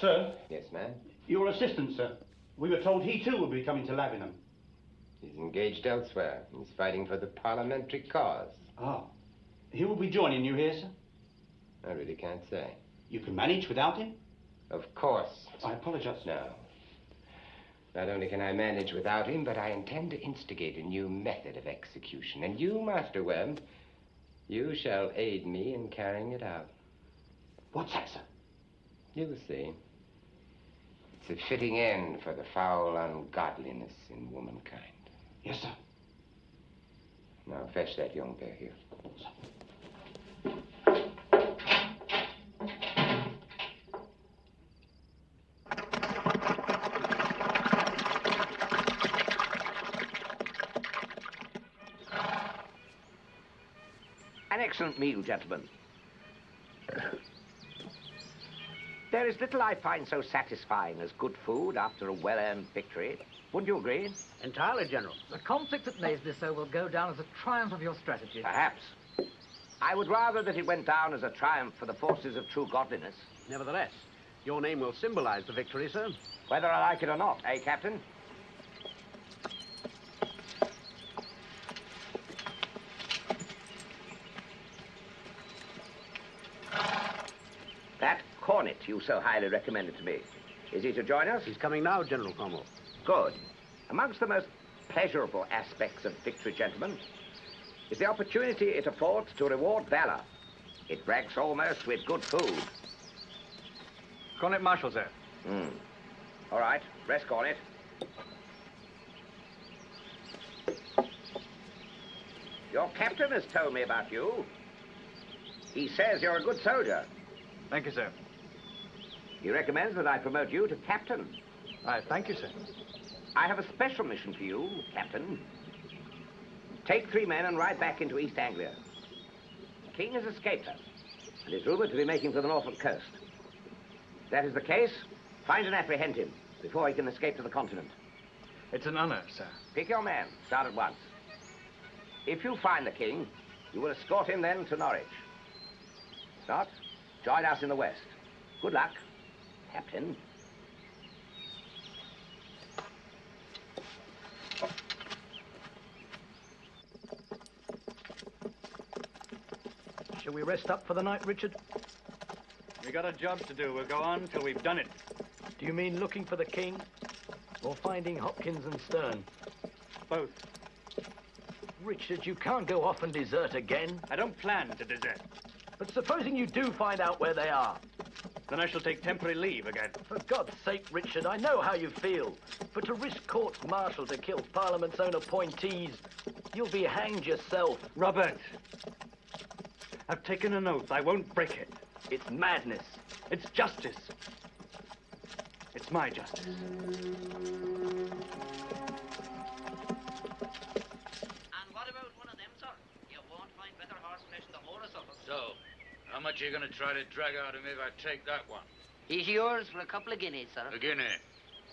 Sir? Yes, ma'am? Your assistant, sir. We were told he too would be coming to Lavenham. He's engaged elsewhere. He's fighting for the parliamentary cause. Ah. He will be joining you here, sir? I really can't say. You can manage without him? Of course. I apologize. No. Not only can I manage without him, but I intend to instigate a new method of execution. And you, Master Webb, you shall aid me in carrying it out. What's that, sir? You will see. It's a fitting end for the foul ungodliness in womankind. Yes, sir. Now fetch that young pair here. An excellent meal, gentlemen. There is little I find so satisfying as good food after a well-earned victory. Wouldn't you agree? Entirely, General. The conflict at Naismith will go down as a triumph of your strategy. Perhaps. I would rather that it went down as a triumph for the forces of true godliness. Nevertheless, your name will symbolize the victory, sir. Whether I like it or not, eh, Captain? That cornet you so highly recommended to me. Is he to join us? He's coming now, General Cromwell. Good. Amongst the most pleasurable aspects of victory, gentlemen, is the opportunity it affords to reward valor. It ranks almost with good food. Cornet Marshal, sir. All right, rest cornet. Your captain has told me about you. He says you're a good soldier. Thank you, sir. He recommends that I promote you to captain. Thank you, sir. I have a special mission for you, Captain. Take 3 men and ride back into East Anglia. The king has escaped us and is rumored to be making for the Norfolk coast. If that is the case, find and apprehend him before he can escape to the continent. It's an honor, sir. Pick your man. Start at once. If you find the king, you will escort him then to Norwich. If not, join us in the west. Good luck, Captain. Shall we rest up for the night, Richard? We got a job to do. We'll go on till we've done it. Do you mean looking for the king? Or finding Hopkins and Stern? Both. Richard, you can't go off and desert again. I don't plan to desert. But supposing you do find out where they are? Then I shall take temporary leave again. For God's sake, Richard, I know how you feel. But to risk courts-martial to kill Parliament's own appointees, you'll be hanged yourself. Robert, I've taken an oath. I won't break it. It's madness. It's justice. It's my justice. And what about one of them, sir? You won't find better horse flesh in the whole of Suffolk. So, how much are you going to try to drag out of me if I take that one? He's yours for a couple of guineas, sir. A guinea.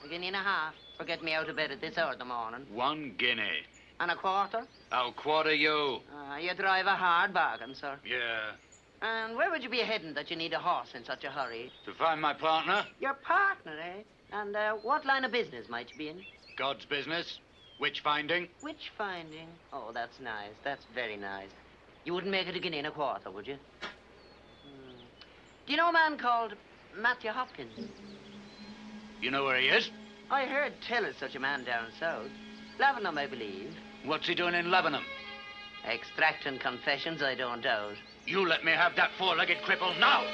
A guinea and a half for getting me out of bed at this hour of the morning. 1 guinea. And a quarter? I'll quarter you. You drive a hard bargain, sir. Yeah. And where would you be heading that you need a horse in such a hurry? To find my partner? Your partner, eh? And what line of business might you be in? God's business. Witch finding. Witch finding? Oh, that's nice. That's very nice. You wouldn't make it a guinea and a quarter, would you? Do you know a man called Matthew Hopkins? You know where he is? I heard tell of such a man down south. Lavenham, I believe. What's he doing in Lebanon? Extracting confessions, I don't doubt. You let me have that four-legged cripple now!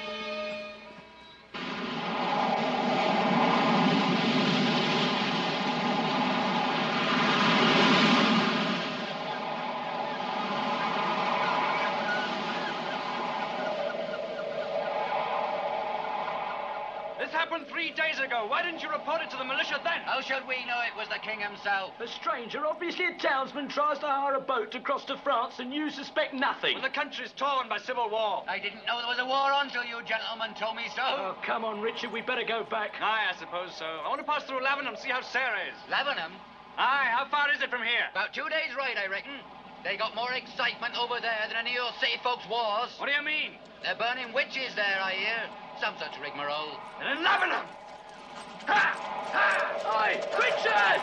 This happened 3 days ago. Why didn't you report it to the militia then? How should we know it was the king himself? A stranger, obviously a townsman, tries to hire a boat to cross to France, and you suspect nothing. Well, the country's torn by civil war. I didn't know there was a war on till you gentlemen told me so. Oh, come on, Richard. We better go back. Aye, I suppose so. I want to pass through Lavenham, see how Sarah is. Lavenham? Aye, how far is it from here? About 2 days' ride, I reckon. They got more excitement over there than any of your city folks' wars. What do you mean? They're burning witches there, I hear. Some such rigmarole. And in Lavenham! Ha! Ha! Aye, Richard!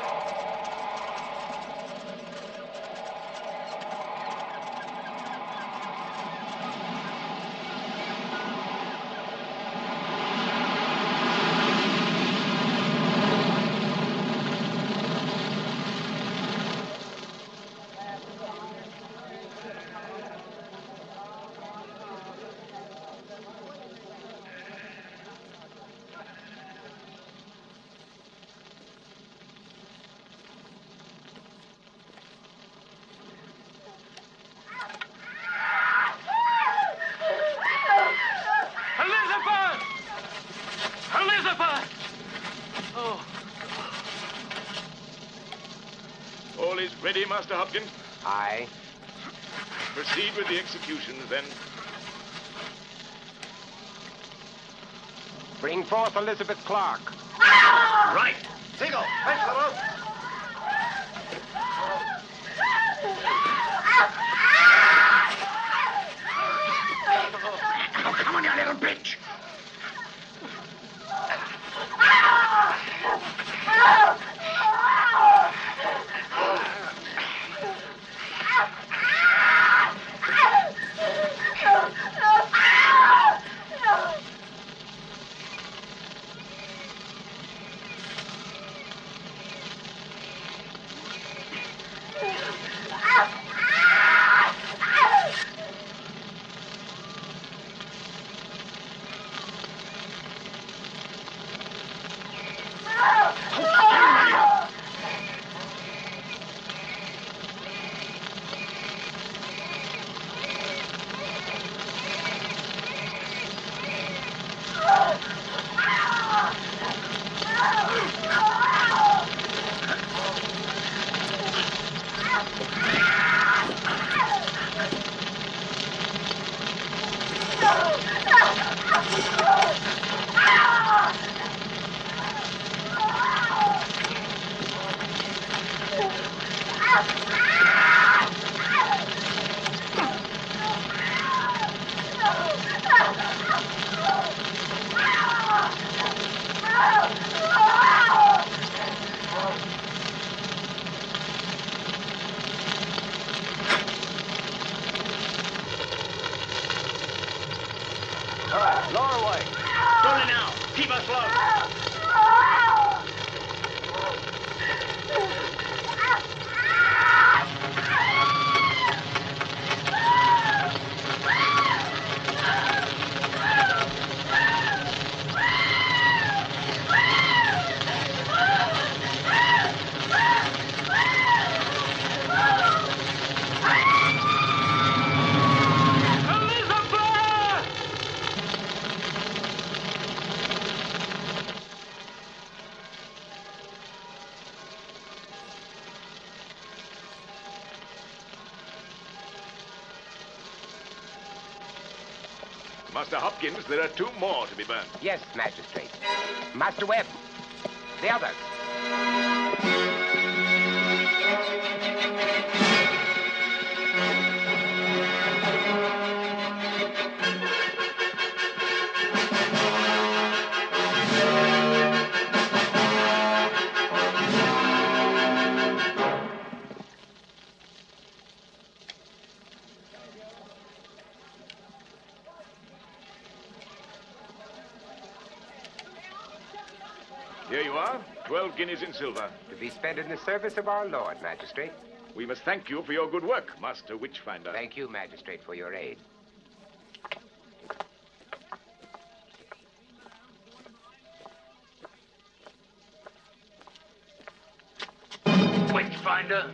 All is ready, Master Hopkins? Aye. Proceed with the executions, then. Bring forth Elizabeth Clark. Right. Tingle, fetch the rope. Oh, come on, you little bitch! Lower away. Slowly now. Keep us low. Master Hopkins, there are 2 more to be burned. Yes, Magistrate. Master Webb. The others. Here you are, 12 guineas in silver. To be spent in the service of our Lord, Magistrate. We must thank you for your good work, Master Witchfinder. Thank you, Magistrate, for your aid. Witchfinder?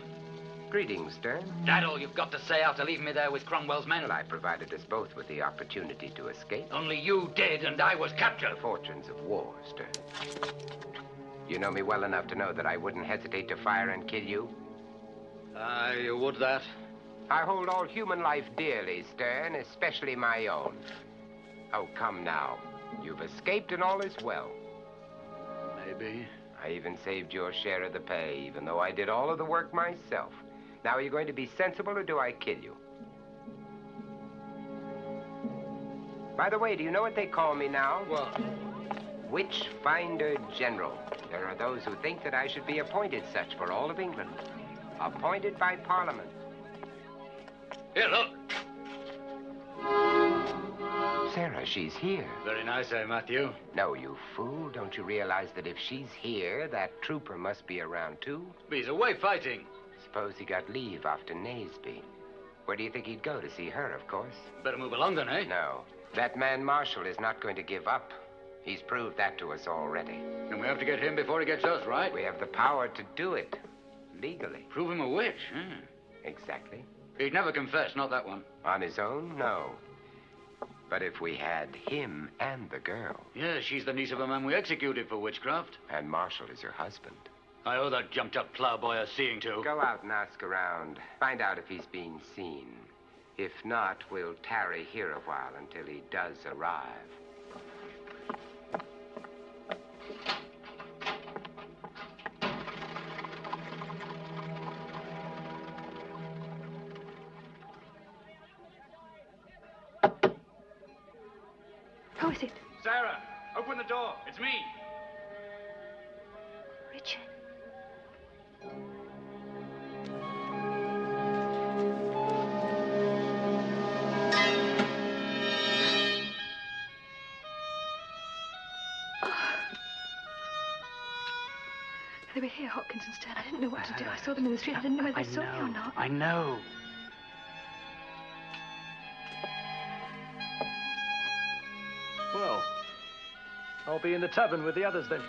Greetings, Stern. That all you've got to say after leaving me there with Cromwell's men? Well, I provided us both with the opportunity to escape. Only you did, and I was captured. The fortunes of war, Stern. You know me well enough to know that I wouldn't hesitate to fire and kill you. You would that? I hold all human life dearly, Stern, especially my own. Oh, come now. You've escaped and all is well. Maybe. I even saved your share of the pay, even though I did all of the work myself. Now, are you going to be sensible, or do I kill you? By the way, do you know what they call me now? What? Witchfinder General. There are those who think that I should be appointed such for all of England. Appointed by Parliament. Here, look. Sarah, she's here. Very nice, eh, Matthew? No, you fool. Don't you realize that if she's here, that trooper must be around, too? But he's away fighting. Suppose he got leave after Naseby. Where do you think he'd go? To see her, of course. Better move along then, eh? No. That man Marshall is not going to give up. He's proved that to us already. And we have to get him before he gets us, right? We have the power to do it. Legally. Prove him a witch, huh? Exactly. He'd never confess, not that one. On his own? No. But if we had him and the girl... Yeah, she's the niece of a man we executed for witchcraft. And Marshall is her husband. I owe that jumped-up plowboy a seeing to. Go out and ask around. Find out if he's being seen. If not, we'll tarry here a while until he does arrive. Who is it? Sarah, open the door. It's me. Richard. They were here, Hopkins and Stern. I didn't know what to do. I saw them in the street. I didn't know whether they saw me or not. I know. Well, I'll be in the tavern with the others then.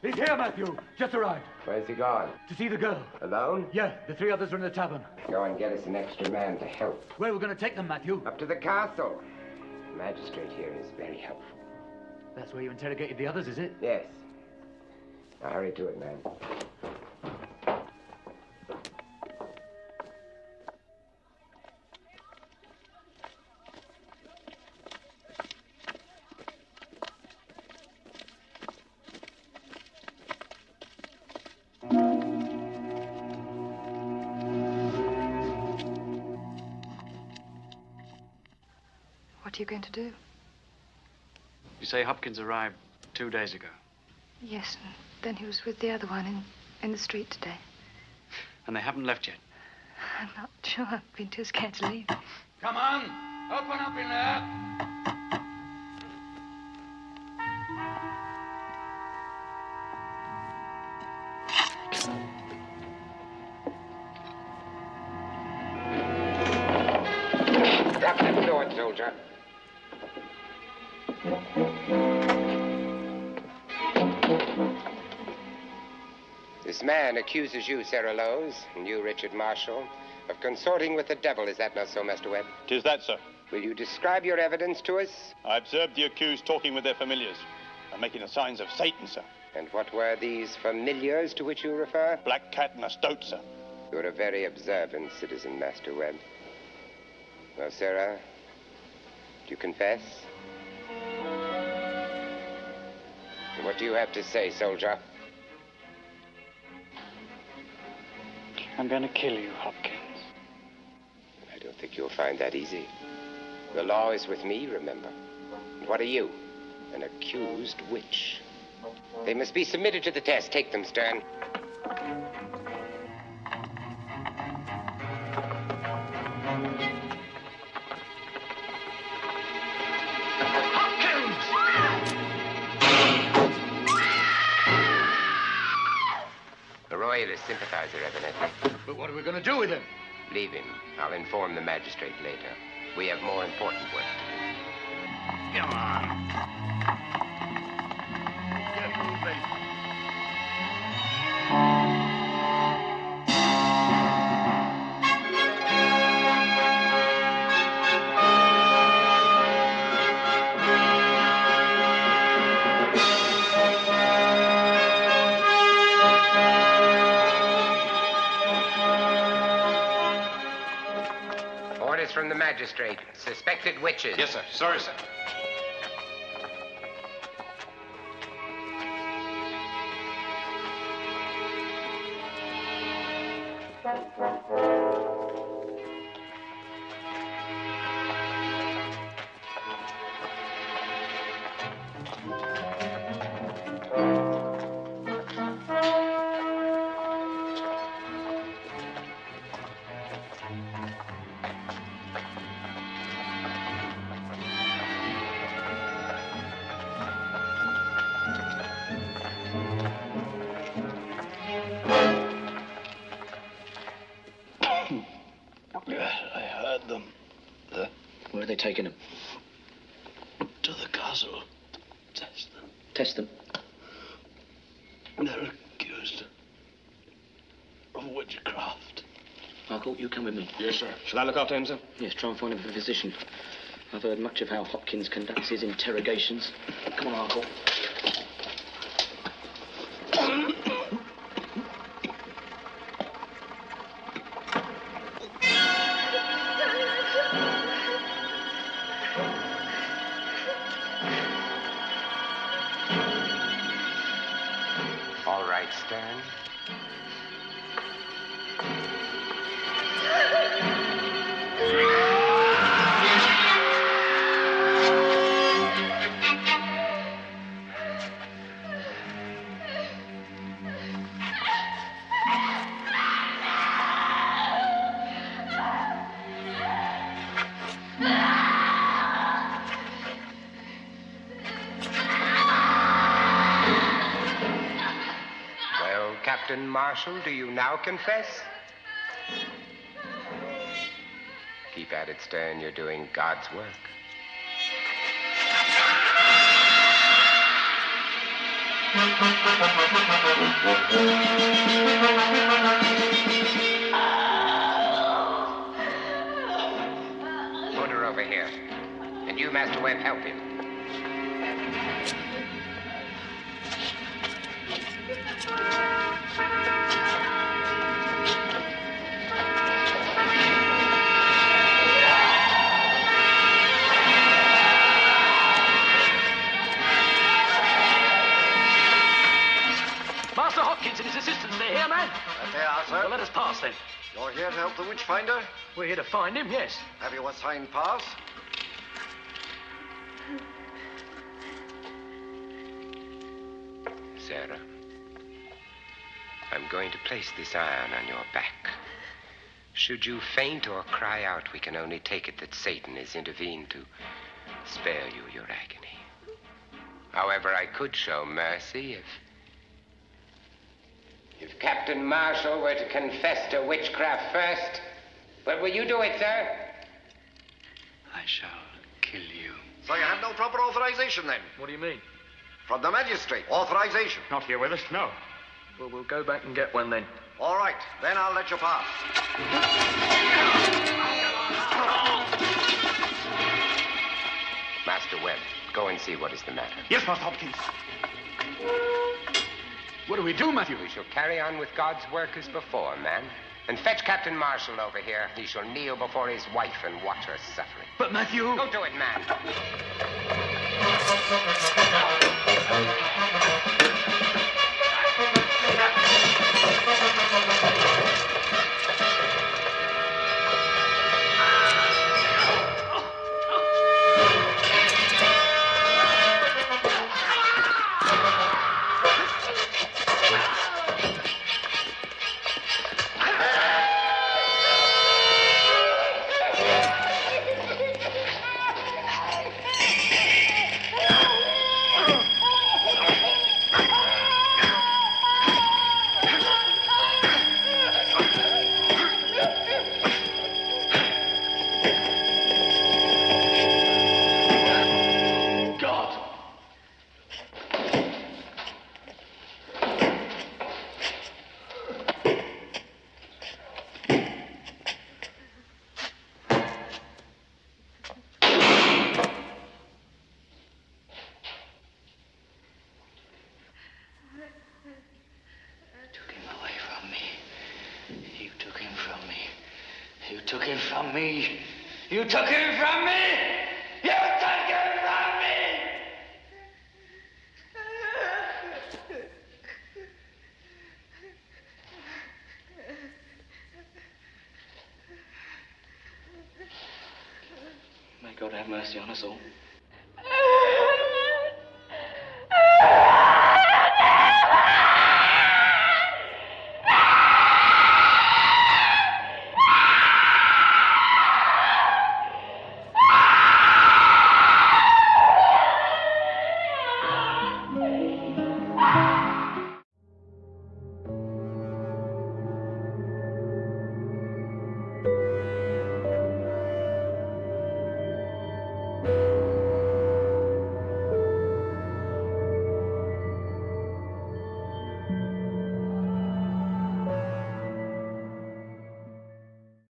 He's here, Matthew. Just arrived. Where's he gone? To see the girl. Alone? Yeah, the three others are in the tavern. Go and get us an extra man to help. Where are we going to take them, Matthew? Up to the castle. The magistrate here is very helpful. That's where you interrogated the others, is it? Yes. Now hurry to it, man. What are you going to do? You say Hopkins arrived 2 days ago, Yes, and then he was with the other one in the street today. and they haven't left yet. I'm not sure. I've been too scared to leave. Come on. Open up in there. Drop that sword, soldier. This man accuses you, Sarah Lowes, and you, Richard Marshall, of consorting with the devil. Is that not so, Master Webb? 'Tis that, sir. Will you describe your evidence to us? I observed the accused talking with their familiars and making the signs of Satan, sir. And what were these familiars to which you refer? Black cat and a stoat, sir. You're a very observant citizen, Master Webb. Well, Sarah, do you confess? What do you have to say, soldier? I'm going to kill you, Hopkins. I don't think you'll find that easy. The law is with me, remember. And what are you? An accused witch. They must be submitted to the test. Take them, Stern. royalist sympathizer, evidently. But what are we going to do with him? Leave him. I'll inform the magistrate later. We have more important work to do. Come on. Get moving. Orders from the magistrate. Suspected witches. Yes, sir. Sorry, sir. I heard them. Where are they taking him? To the castle. Test them. Test them. They're accused of witchcraft. Marco, you come with me. Yes, sir. Shall I look after him, sir? Yes, try and find him a physician. I've heard much of how Hopkins conducts his interrogations. Come on, Marco. All right, Stern. Well, Captain Marshall, do you now confess? Keep at it, Stern. You're doing God's work. Put her over here. And you, Master Webb, help him. Master Hopkins and his assistants, they're here, man. That they are, sir. Well, let us pass then. You're here to help the Witchfinder? We're here to find him, yes. Have you a signed pass? Sarah, I'm going to place this iron on your back. Should you faint or cry out, we can only take it that Satan has intervened to spare you your agony. However, I could show mercy if Captain Marshall were to confess to witchcraft first. But will you do it, sir? I shall kill you. So you have no proper authorization, then? What do you mean? From the magistrate. Authorization. Not here with us, no. Well, we'll go back and get one then. All right. Then I'll let you pass. Master Webb, go and see what is the matter. Yes, Master Hopkins. What do we do, Matthew? We shall carry on with God's work as before, man. And fetch Captain Marshall over here. He shall kneel before his wife and watch her suffering. But, Matthew... Go do it, man. it from me. You took it from me! You took it from me! May God have mercy on us all.